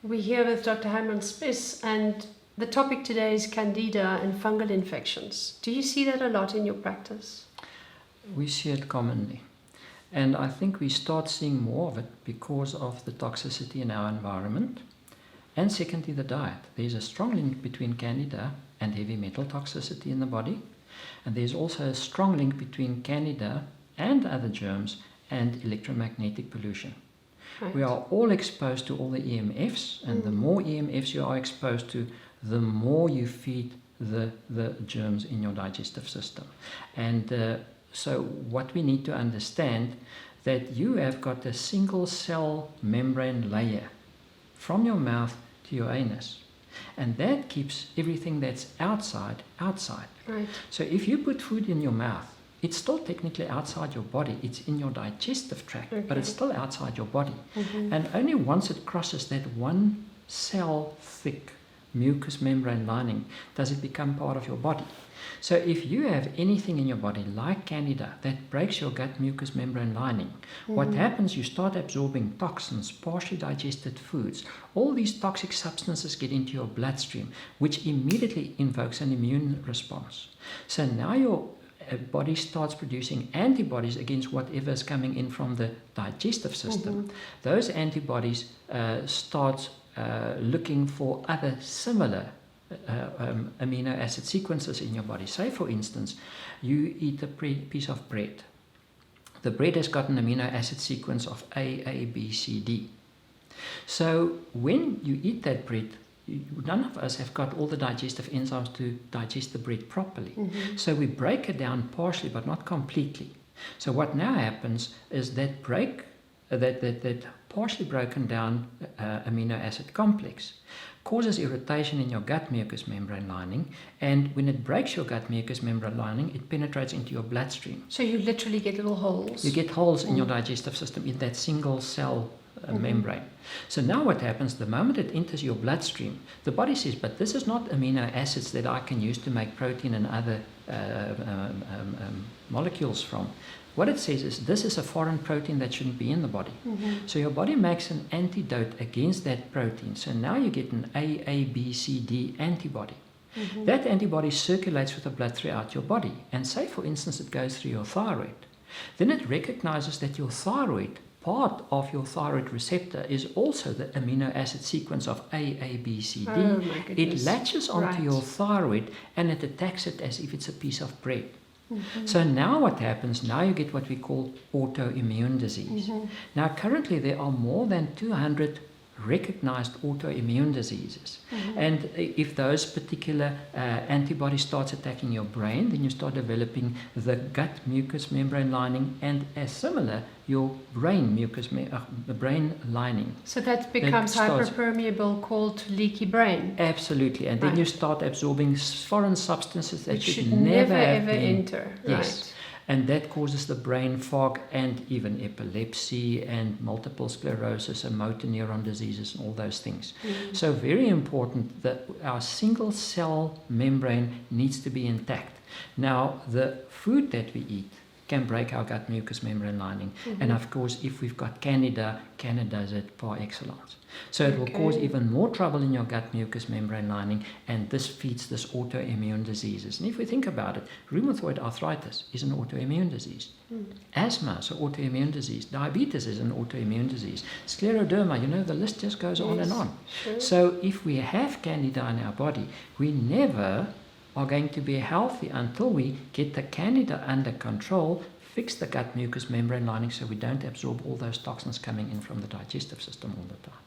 We're here with Dr. Herman Spies, and the topic today is Candida and fungal infections. Do you see that a lot in your practice? We see it commonly. And I think we start seeing more of it because of the toxicity in our environment. And secondly, the diet. There's a strong link between Candida and heavy metal toxicity in the body. And there's also a strong link between Candida and other germs and electromagnetic pollution. Right. We are all exposed to all the EMFs, and the more EMFs you are exposed to, the more you feed the germs in your digestive system. And so what we need to understand, that you have got a single cell membrane layer from your mouth to your anus, and that keeps everything that's outside. Right. So if you put food in your mouth, it's still technically outside your body. It's in your digestive tract, but it's still outside your body. And only once it crosses that one cell thick mucous membrane lining does it become part of your body. So if you have anything in your body like Candida that breaks your gut mucous membrane lining, what happens, you start absorbing toxins, partially digested foods. All these toxic substances get into your bloodstream, which immediately invokes an immune response. So now your body starts producing antibodies against whatever is coming in from the digestive system. Those antibodies start looking for other similar amino acid sequences in your body. Say, for instance, you eat a piece of bread. The bread has got an amino acid sequence of A, B, C, D. So when you eat that bread, none of us have got all the digestive enzymes to digest the bread properly. So we break it down partially, but not completely. So what now happens is that that partially broken down amino acid complex causes irritation in your gut mucous membrane lining, and when it breaks your gut mucous membrane lining, it penetrates into your bloodstream. So you literally get little holes. You get holes in your digestive system in that single cell membrane. So now what happens, the moment it enters your bloodstream, the body says, but this is not amino acids that I can use to make protein and other molecules from. What it says is, this is a foreign protein that shouldn't be in the body. So your body makes an antidote against that protein. So now you get an A, B, C, D antibody. That antibody circulates with the blood throughout your body. And say, for instance, it goes through your thyroid. Then it recognizes that your thyroid, part of your thyroid receptor, is also the amino acid sequence of A, B, C, D. Oh my goodness. It latches onto your thyroid and it attacks it as if it's a piece of bread. So now what happens, now you get what we call autoimmune disease. Now currently there are more than 200 recognized autoimmune diseases. And if those particular antibodies starts attacking your brain, then you start developing the gut mucous membrane lining, and as similar, your brain mucous brain lining. So that becomes hyperpermeable, called leaky brain. Absolutely, and then you start absorbing foreign substances that should never ever enter. Yes. And that causes the brain fog and even epilepsy and multiple sclerosis and motor neuron diseases and all those things. So very important that our single cell membrane needs to be intact. Now, the food that we eat can break our gut mucous membrane lining. And of course, if we've got Candida, Candida does it par excellence. So it will cause even more trouble in your gut mucous membrane lining, and this feeds this autoimmune diseases. And if we think about it, rheumatoid arthritis is an autoimmune disease. Asthma is an autoimmune disease. Diabetes is an autoimmune disease. Scleroderma, the list just goes on and on. So if we have Candida in our body, we never are going to be healthy until we get the Candida under control, fix the gut mucous membrane lining so we don't absorb all those toxins coming in from the digestive system all the time.